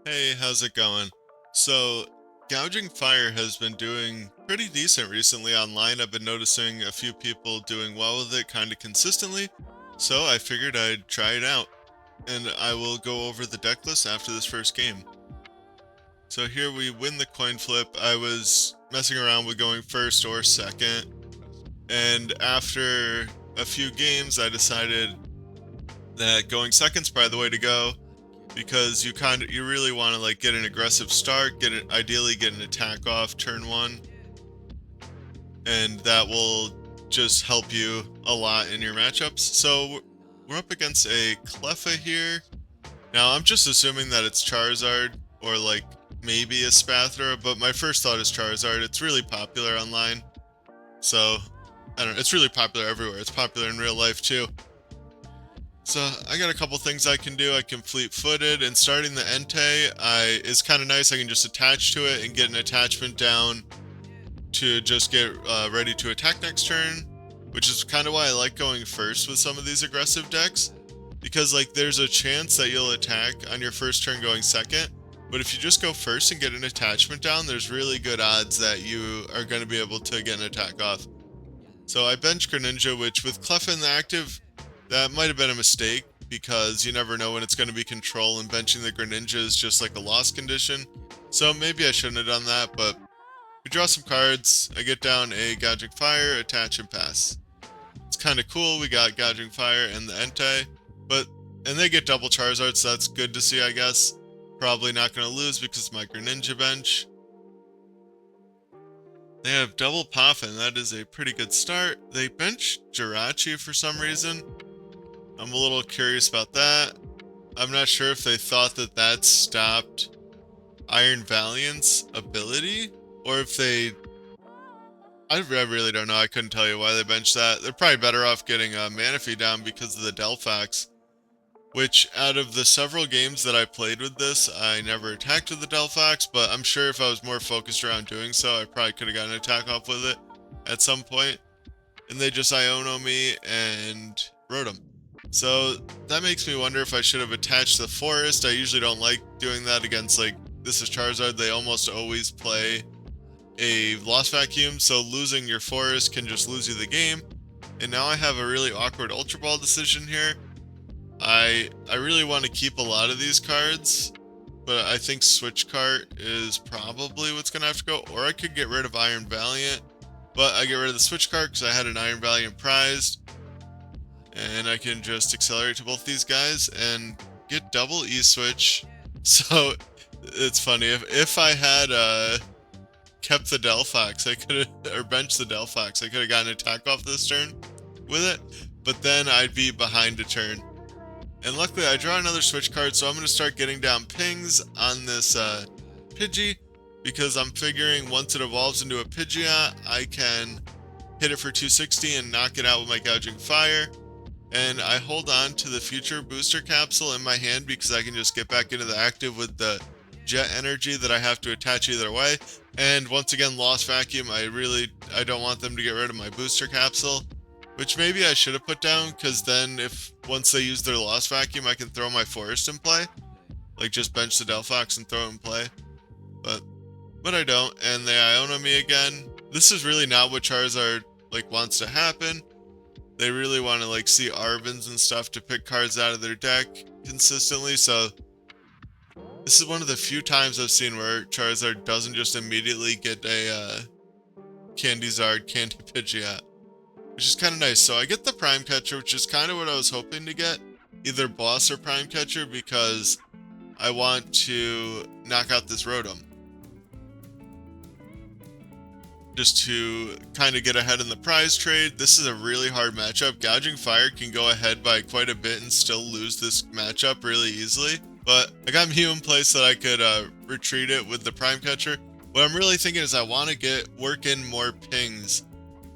Hey, how's it going? So, Gouging Fire has been doing pretty decent recently online. I've been noticing a few people doing well with it kind of consistently, so I figured I'd try it out. And I will go over the deck list after this first game. So here we win the coin flip. I was messing around with going first or second, and after a few games I decided that going second's probably the way to go, because you really want to like get an aggressive start, ideally get an attack off turn one, and that will just help you a lot in your matchups. So we're up against a Cleffa here. Now I'm just assuming that it's Charizard or like maybe a Spathra, but my first thought is Charizard. It's really popular online, so I don't know. It's really popular everywhere. It's popular in real life too. So I got a couple things I can do. I can fleet-footed, and starting the Entei is kind of nice. I can just attach to it and get an attachment down to just get ready to attack next turn, which is kind of why I like going first with some of these aggressive decks, because like there's a chance that you'll attack on your first turn going second, but if you just go first and get an attachment down, there's really good odds that you are going to be able to get an attack off. So I bench Greninja, which with Cleffa in the active, that might have been a mistake, because you never know when it's going to be control, and benching the Greninja is just like a loss condition. So maybe I shouldn't have done that, but we draw some cards. I get down a Gouging Fire, attach, and pass. It's kind of cool. We got Gouging Fire and the Entei, and they get double Charizard, so that's good to see, I guess. Probably not going to lose because of my Greninja bench. They have double PAF, and that is a pretty good start. They bench Jirachi for some reason. I'm a little curious about that. I'm not sure if they thought that stopped Iron Valiant's ability, or if they... I really don't know. I couldn't tell you why they benched that. They're probably better off getting Manaphy down because of the Delphox, which out of the several games that I played with this, I never attacked with the Delphox, but I'm sure if I was more focused around doing so, I probably could have gotten an attack off with it at some point. And they just Iono me and wrote them. So that makes me wonder if I should have attached the forest. I usually don't like doing that against, like, this is Charizard. They almost always play a Lost Vacuum, so losing your forest can just lose you the game. And now I have a really awkward Ultra Ball decision here. I really want to keep a lot of these cards, but I think Switch Cart is probably what's going to have to go. Or I could get rid of Iron Valiant, but I get rid of the Switch Cart because I had an Iron Valiant prized. And I can just accelerate to both these guys and get double E-Switch. So it's funny, if I had kept the Delphox, I could have, or benched the Delphox, I could have gotten an attack off this turn with it, but then I'd be behind a turn. And luckily I draw another Switch card, so I'm going to start getting down pings on this Pidgey, because I'm figuring once it evolves into a Pidgeot, I can hit it for 260 and knock it out with my Gouging Fire. And I hold on to the future booster capsule in my hand because I can just get back into the active with the jet energy that I have to attach either way. And once again, Lost Vacuum, I don't want them to get rid of my booster capsule, which maybe I should have put down, because then once they use their Lost Vacuum, I can throw my forest in play. Like just bench the Delphox and throw it in play. But I don't, and they Iono me again. This is really not what Charizard like wants to happen. They really want to like see Arvens and stuff to pick cards out of their deck consistently, so this is one of the few times I've seen where Charizard doesn't just immediately get a Candy Pidgeot, which is kind of nice. So I get the Prime Catcher, which is kind of what I was hoping to get, either Boss or Prime Catcher, because I want to knock out this Rotom, just to kind of get ahead in the prize trade. This is a really hard matchup. Gouging Fire can go ahead by quite a bit and still lose this matchup really easily, but I got Mew in place so that I could retreat it with the Prime Catcher. What I'm really thinking is I want to work in more pings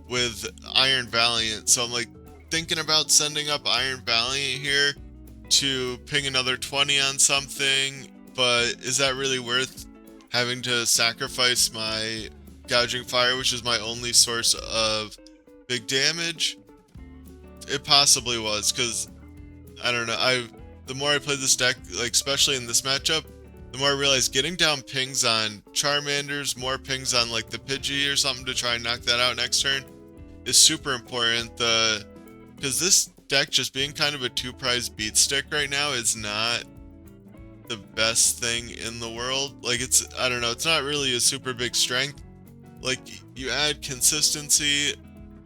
with Iron Valiant, so I'm like thinking about sending up Iron Valiant here to ping another 20 on something, but is that really worth having to sacrifice my Gouging Fire, which is my only source of big damage? It possibly was, because I don't know, the more I play this deck, like especially in this matchup, the more I realized getting down pings on Charmanders, more pings on like the Pidgey or something to try and knock that out next turn is super important. Because this deck just being kind of a 2-prize beat stick right now is not the best thing in the world. Like I don't know, it's not really a super big strength. Like you add consistency,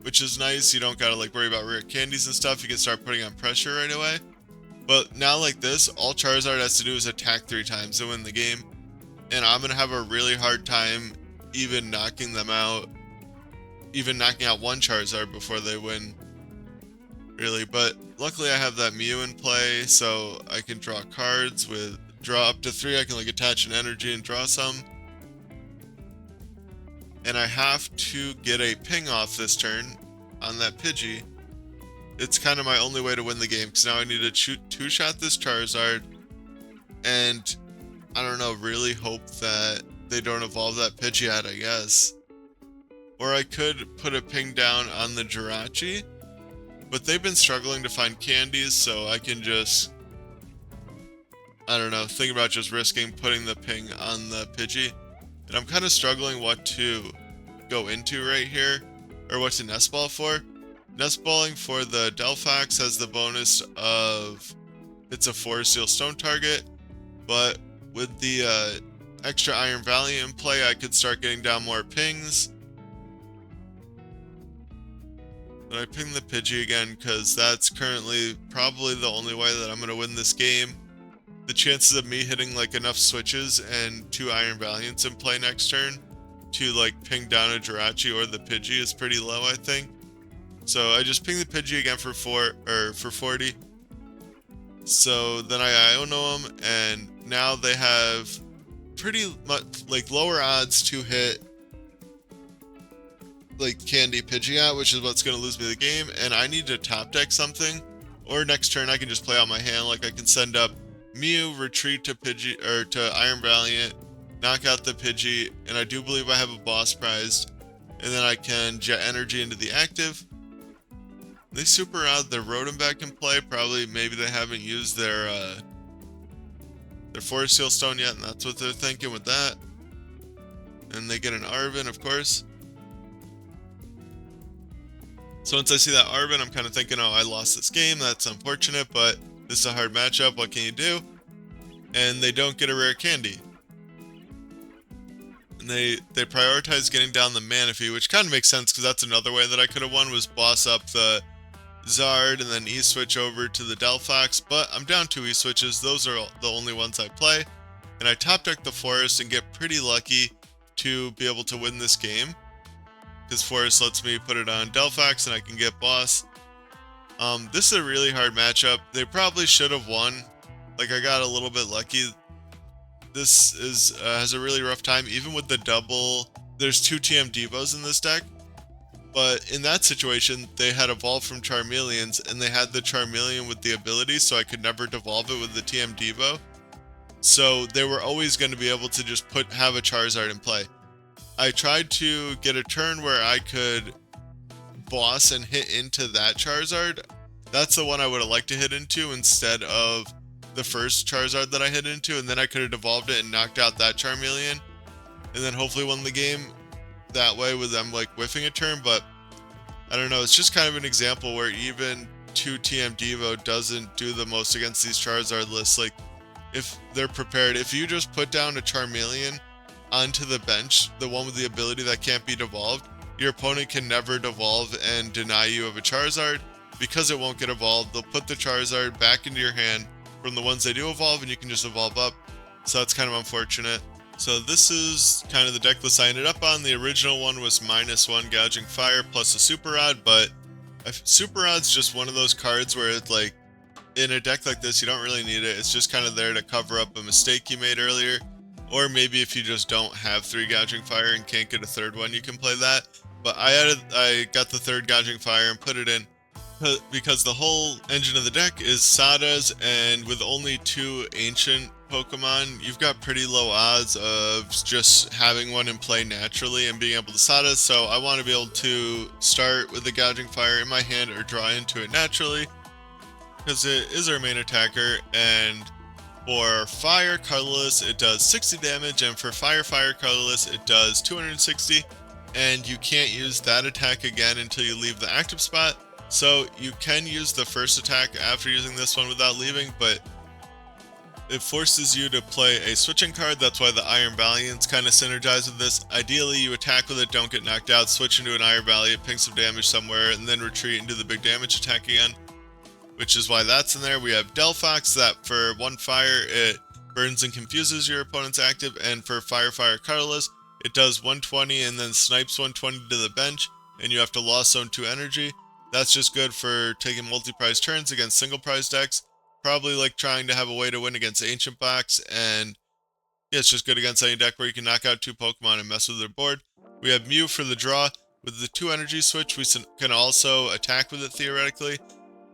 which is nice. You don't gotta like worry about rare candies and stuff. You can start putting on pressure right away. But now like this, all Charizard has to do is attack 3 times to win the game. And I'm going to have a really hard time even knocking them out. Even knocking out one Charizard before they win. Really, but luckily I have that Mew in play, so I can draw cards with draw up to 3. I can like attach an energy and draw some. And I have to get a ping off this turn on that Pidgey. It's kind of my only way to win the game, because now I need to two-shot this Charizard, and I don't know, really hope that they don't evolve that Pidgeot, I guess. Or I could put a ping down on the Jirachi, but they've been struggling to find candies, so I can just, I don't know, think about just risking putting the ping on the Pidgey. And I'm kind of struggling what to go into right here, or what to Nest Ball for. Nest Balling for the Delphox has the bonus of it's a 4 Steel Stone target, but with the extra Iron Valiant in play, I could start getting down more pings. But I ping the Pidgey again because that's currently probably the only way that I'm going to win this game. The chances of me hitting like enough switches and 2 Iron Valiants in play next turn to like ping down a Jirachi or the Pidgey is pretty low, I think. So I just ping the Pidgey again for 40. So then I Iono them, and now they have pretty much like lower odds to hit like Candy Pidgeot, which is what's going to lose me the game. And I need to top deck something, or next turn I can just play out my hand. Like I can send up Mew, retreat to Pidgey or to Iron Valiant, knock out the Pidgey, and I do believe I have a boss prize. And then I can jet energy into the active. They super odd their Rotom back in play. Probably maybe they haven't used their 4 Steel Stone yet, and that's what they're thinking with that. And they get an Arven, of course. So once I see that Arven, I'm kind of thinking, oh, I lost this game. That's unfortunate, but this is a hard matchup. What can you do? And they don't get a rare candy. And they prioritize getting down the Manaphy, which kind of makes sense because that's another way that I could have won, was boss up the Zard and then E-switch over to the Delphox, but I'm down 2 E-switches. Those are the only ones I play, and I top deck the Forest and get pretty lucky to be able to win this game, because Forest lets me put it on Delphox and I can get boss. This is a really hard matchup. They probably should have won. Like I got a little bit lucky. This is has a really rough time, even with the double. There's 2 TM Devos in this deck. But in that situation, they had evolved from Charmeleons, and they had the Charmeleon with the ability, so I could never devolve it with the TM Devo. So they were always going to be able to just have a Charizard in play. I tried to get a turn where I could boss and hit into that Charizard. That's the one I would have liked to hit into instead of the first Charizard that I hit into, and then I could have devolved it and knocked out that Charmeleon, and then hopefully won the game that way with them like whiffing a turn. But I don't know, it's just kind of an example where even 2 TM Devo doesn't do the most against these Charizard lists. Like if they're prepared, if you just put down a Charmeleon onto the bench, the one with the ability that can't be devolved, your opponent can never devolve and deny you of a Charizard. Because it won't get evolved, they'll put the Charizard back into your hand from the ones they do evolve, and you can just evolve up. So that's kind of unfortunate. So this is kind of the deck list I ended up on. The original one was -1 Gouging Fire plus a Super Rod, but Super Rod's just one of those cards where it's like, in a deck like this, you don't really need it. It's just kind of there to cover up a mistake you made earlier. Or maybe if you just don't have 3 Gouging Fire and can't get a third one, you can play that. But I got the 3rd Gouging Fire and put it in because the whole engine of the deck is Sada's, and with only 2 ancient Pokemon, you've got pretty low odds of just having one in play naturally and being able to Sada. So I want to be able to start with the Gouging Fire in my hand or draw into it naturally, because it is our main attacker, and For Fire Colorless, it does 60 damage, and for Fire Colorless, it does 260. And you can't use that attack again until you leave the active spot. So you can use the first attack after using this one without leaving, but it forces you to play a switching card. That's why the Iron Valiants kind of synergize with this. Ideally, you attack with it, don't get knocked out, switch into an Iron Valiant, ping some damage somewhere, and then retreat and do the big damage attack again, which is why that's in there. We have Delphox, that for 1 fire, it burns and confuses your opponent's active, and for Fire Colorless, it does 120 and then snipes 120 to the bench, and you have to Lost Zone 2 energy. That's just good for taking multi-prize turns against single-prize decks. Probably like trying to have a way to win against Ancient Box, and yeah, it's just good against any deck where you can knock out 2 Pokemon and mess with their board. We have Mew for the draw. With the 2 energy switch, we can also attack with it theoretically.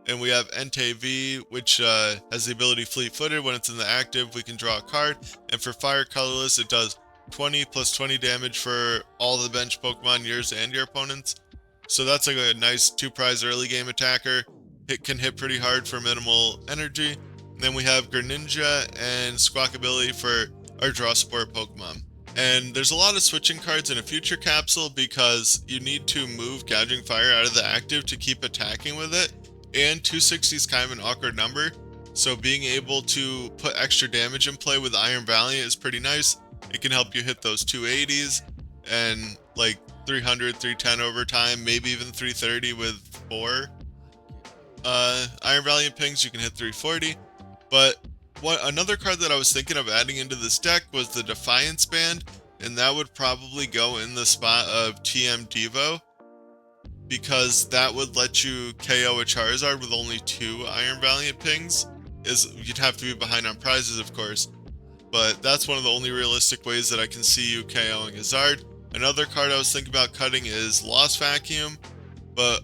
And we have Entei V, which has the ability Fleet-Footed. When it's in the active, we can draw a card. And for Fire Colorless, it does 20 plus 20 damage for all the bench Pokemon, yours and your opponent's. So that's like a nice 2-prize early game attacker. It can hit pretty hard for minimal energy. And then we have Greninja and Squawkabilly for our draw support Pokemon. And there's a lot of switching cards in a future capsule because you need to move Gouging Fire out of the active to keep attacking with it. And 260 is kind of an awkward number. So being able to put extra damage in play with Iron Valiant is pretty nice. It can help you hit those 280s and like 300, 310 over time, maybe even 330 with 4 Iron Valiant pings. You can hit 340. But another card that I was thinking of adding into this deck was the Defiance Band, and that would probably go in the spot of TM Devo, because that would let you KO a Charizard with only 2 Iron Valiant pings. You'd have to be behind on prizes, of course, but that's one of the only realistic ways that I can see you KOing a Zard. Another card I was thinking about cutting is Lost Vacuum, but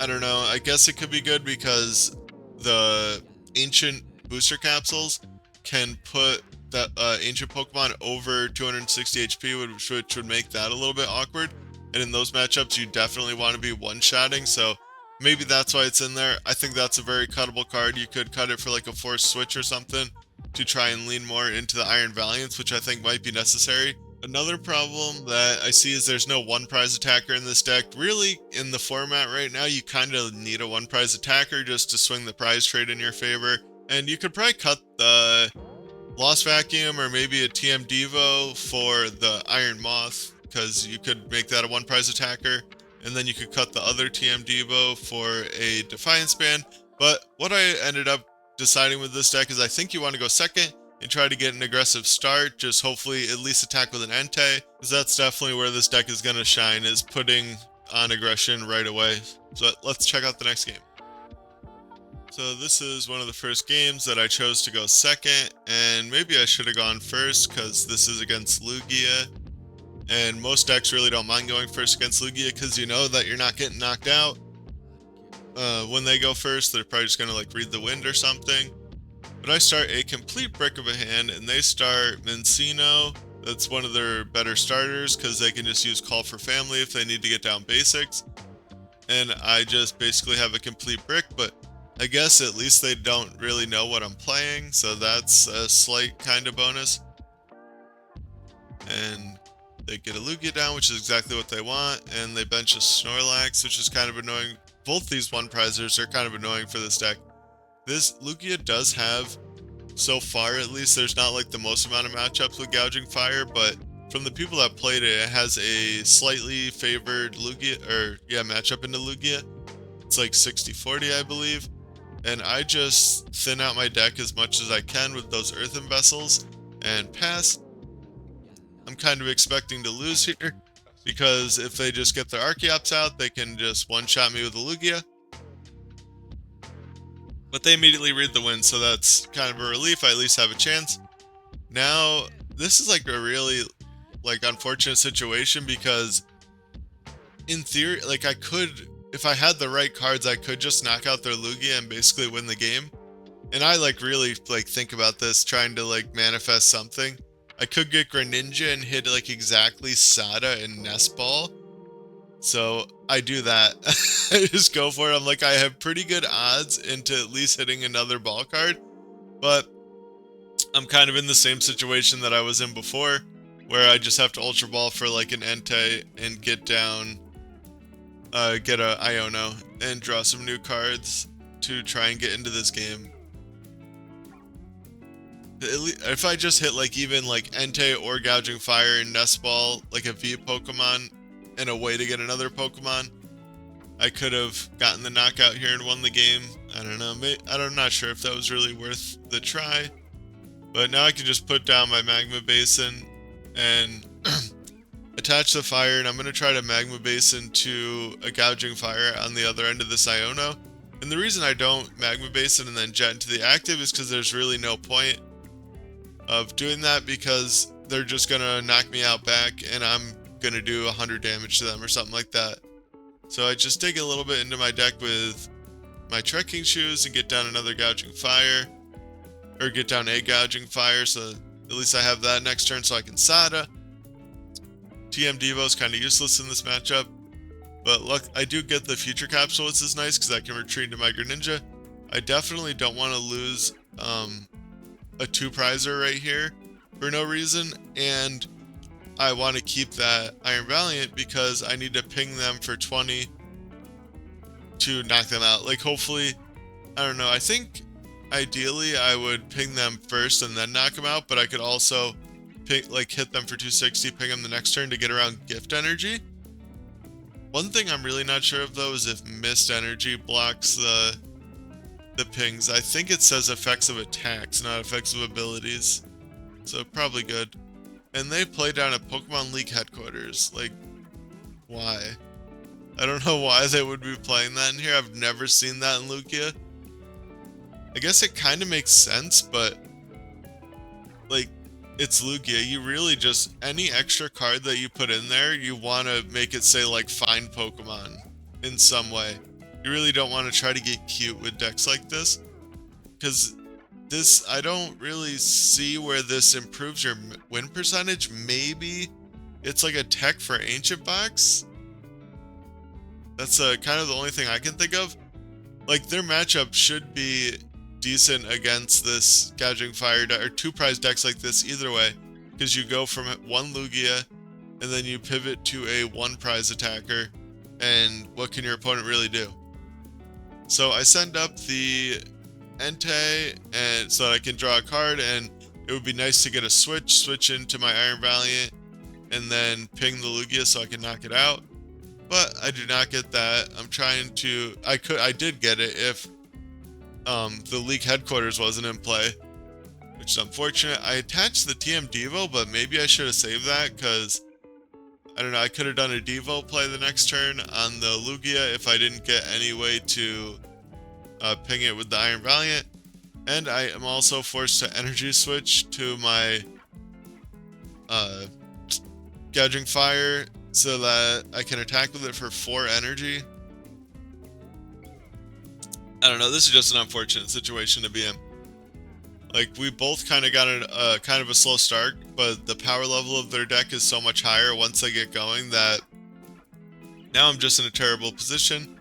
I don't know, I guess it could be good because the ancient booster capsules can put that ancient Pokemon over 260 HP, which would make that a little bit awkward. And in those matchups, you definitely want to be one-shotting, so maybe that's why it's in there. I think that's a very cuttable card. You could cut it for like a forced switch or something to try and lean more into the Iron Valiants, which I think might be necessary. Another problem that I see is there's no one-prize attacker in this deck. Really, in the format right now, you kind of need a one-prize attacker just to swing the prize trade in your favor. And you could probably cut the Lost Vacuum or maybe a TM Devo for the Iron Moth, because you could make that a one-prize attacker. And then you could cut the other TM Devo for a Defiance Band. But what I ended up deciding with this deck is I think you want to go second and try to get an aggressive start, just hopefully at least attack with an Entei, because that's definitely where this deck is going to shine, is putting on aggression right away. So let's check out the next game. So this is one of the first games that I chose to go second, and maybe I should have gone first because this is against Lugia, and most decks really don't mind going first against Lugia because you know that you're not getting knocked out. When they go first, they're probably just going to like read the wind or something. But I start a complete brick of a hand, and they start Mincino. That's one of their better starters because they can just use Call for Family if they need to get down basics. And I just basically have a complete brick, but I guess at least they don't really know what I'm playing, so that's a slight kind of bonus. And they get a Lugia down, which is exactly what they want, and they bench a Snorlax, which is kind of annoying. Both these one-prizers are kind of annoying for this deck. This Lugia does have, so far at least, there's not like the most amount of matchups with Gouging Fire, but from the people that played it, it has a slightly favored Lugia, matchup into Lugia. It's like 60-40, I believe. And I just thin out my deck as much as I can with those Earthen Vessels and pass. I'm kind of expecting to lose here, because if they just get their Archeops out, they can just one-shot me with a Lugia. But they immediately read the wind, so that's kind of a relief. I at least have a chance. Now, this is like a really unfortunate situation, because in theory, like, I could, if I had the right cards, I could just knock out their Lugia and basically win the game. And I really think about this, trying to manifest something. I could get Greninja and hit exactly Sada and Nest Ball. So I do that. I just go for it. I'm I have pretty good odds into at least hitting another ball card. But I'm kind of in the same situation that I was in before, where I just have to Ultra Ball for like an Entei and get down, get a Iono and draw some new cards to try and get into this game. If I just hit like even like Entei or Gouging Fire and Nest Ball, like a V Pokemon, and a way to get another Pokemon, I could have gotten the knockout here and won the game. I don't know. I'm not sure if that was really worth the try. But now I can just put down my Magma Basin and attach the fire, and I'm going to try to Magma Basin to a Gouging Fire on the other end of this Iono. And the reason I don't Magma Basin and then jet into the active is because there's really no point of doing that, because they're just going to knock me out back and I'm going to do 100 damage to them or something like that. So I just dig a little bit into my deck with my Trekking Shoes and get down another Gouging Fire. Or get down a Gouging Fire, so at least I have that next turn so I can Sada. TM Devo is kind of useless in this matchup. But look, I do get the Future Capsule, which is nice because I can retreat into my Greninja. I definitely don't want to lose a 2-prizer right here for no reason. And I want to keep that Iron Valiant because I need to ping them for 20 to knock them out. Like, hopefully, I don't know, I think ideally I would ping them first and then knock them out, but I could also hit them for 260, ping them the next turn to get around gift energy. One thing I'm really not sure of though is if mist energy blocks the pings. I think it says effects of attacks, not effects of abilities. So probably good. And they play down at Pokemon League headquarters. Like, why? I don't know why they would be playing that in here. I've never seen that in Lugia. I guess it kind of makes sense, but like, it's Lugia. You really just, any extra card that you put in there, you want to make it say like find Pokemon in some way. You really don't want to try to get cute with decks like this, because this, I don't really see where this improves your win percentage. Maybe it's like a tech for Ancient Box. That's kind of the only thing I can think of. Like, their matchup should be decent against this Gouging Fire or 2-prize decks like this either way, because you go from one Lugia and then you pivot to a 1-prize attacker, and what can your opponent really do? So I send up the Entei and so that I can draw a card, and it would be nice to get a switch into my Iron Valiant and then ping the Lugia so I can knock it out. But I do not get that. I'm trying to, I did get it if the league headquarters wasn't in play, which is unfortunate. I attached the TM Devo, but maybe I should have saved that, because I don't know, I could have done a Devo play the next turn on the Lugia if I didn't get any way to ping it with the Iron Valiant. And I am also forced to Energy Switch to my Gouging Fire so that I can attack with it for 4 energy. I don't know, this is just an unfortunate situation to be in. Like, we both kind of got a kind of a slow start, but the power level of their deck is so much higher once they get going that now I'm just in a terrible position,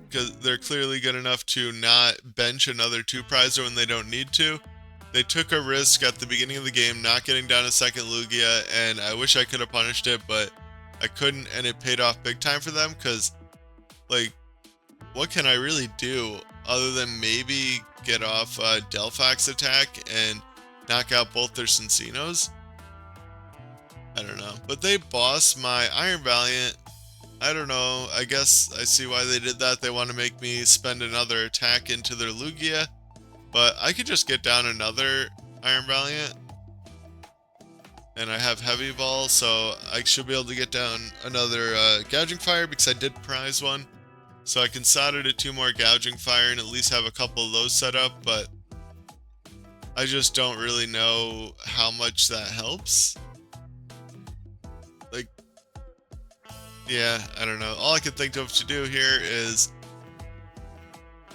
because they're clearly good enough to not bench another 2-prizer when they don't need to. They took a risk at the beginning of the game not getting down a second Lugia, and I wish I could have punished it, but I couldn't, and it paid off big time for them, because, like, what can I really do other than maybe get off Delphox attack and knock out both their Cinccino's? I don't know. But they boss my Iron Valiant. I don't know. I guess I see why they did that. They want to make me spend another attack into their Lugia. But I could just get down another Iron Valiant. And I have Heavy Ball, so I should be able to get down another Gouging Fire, because I did prize one. So I can solder to 2 more Gouging Fire and at least have a couple of those set up, but I just don't really know how much that helps. Like, yeah, I don't know. All I can think of to do here is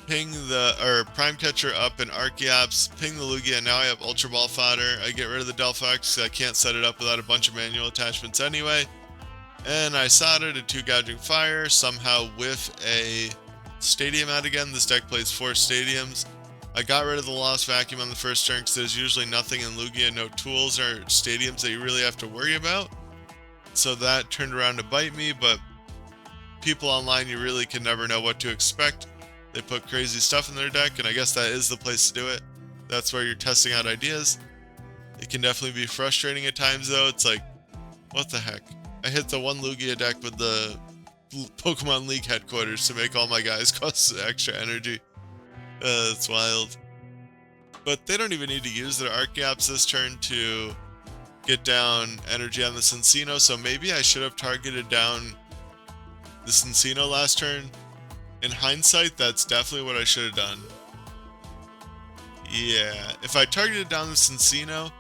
ping the Prime Catcher up in Archeops, ping the Lugia, and now I have Ultra Ball fodder. I get rid of the Delphox because I can't set it up without a bunch of manual attachments anyway. And I soldered a 2 Gouging Fire, somehow whiff a Stadium out again. This deck plays 4 Stadiums. I got rid of the Lost Vacuum on the first turn because there's usually nothing in Lugia, no tools or stadiums that you really have to worry about. So that turned around to bite me, but people online, you really can never know what to expect. They put crazy stuff in their deck, and I guess that is the place to do it. That's where you're testing out ideas. It can definitely be frustrating at times, though. It's like, what the heck? I hit the one Lugia deck with the Pokemon League headquarters to make all my guys cost extra energy. It's wild. But they don't even need to use their Archeops this turn to get down energy on the Cinccino, so maybe I should have targeted down the Cinccino last turn. In hindsight, that's definitely what I should have done. Yeah, if I targeted down the Cinccino,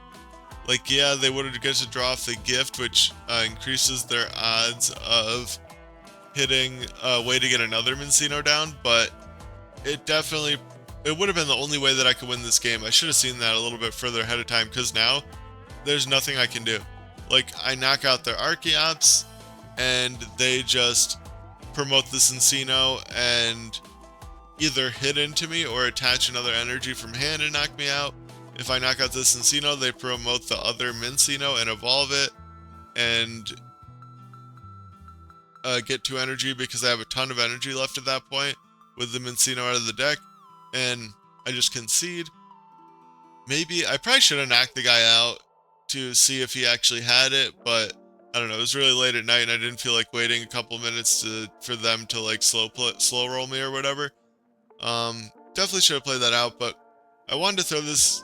like, yeah, they would have get to draw off the gift, which increases their odds of hitting a way to get another Minccino down, but it would have been the only way that I could win this game. I should have seen that a little bit further ahead of time, because now there's nothing I can do. Like, I knock out their Archeops, and they just promote the Cinccino and either hit into me or attach another energy from hand and knock me out. If I knock out the Cinccino, they promote the other Minccino and evolve it and get 2 energy, because I have a ton of energy left at that point with the Minccino out of the deck, and I just concede. Maybe I probably should have knocked the guy out to see if he actually had it, but I don't know, it was really late at night and I didn't feel like waiting a couple minutes for them to like slow roll me or whatever. Definitely should have played that out, but I wanted to throw this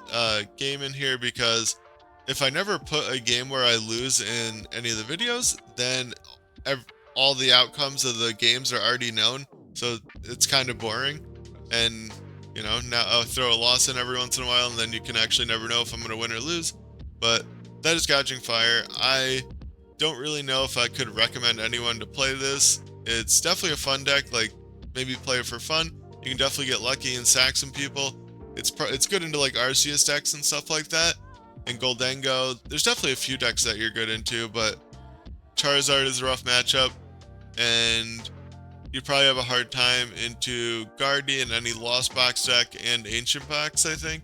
game in here because if I never put a game where I lose in any of the videos, then all the outcomes of the games are already known, so it's kind of boring. And you know, now I'll throw a loss in every once in a while, and then you can actually never know if I'm going to win or lose. But that is Gouging Fire. I don't really know if I could recommend anyone to play this. It's definitely a fun deck, like maybe play it for fun. You can definitely get lucky and sack some people. It's good into like Arceus decks and stuff like that, and Goldengo. There's definitely a few decks that you're good into, but Charizard is a rough matchup, and you probably have a hard time into Guardian, any Lost Box deck, and Ancient Box, I think.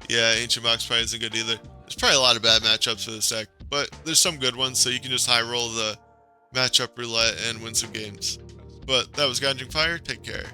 Yeah, Ancient Box probably isn't good either. There's probably a lot of bad matchups for this deck, but there's some good ones, so you can just high roll the matchup roulette and win some games. But that was Gouging Fire. Take care.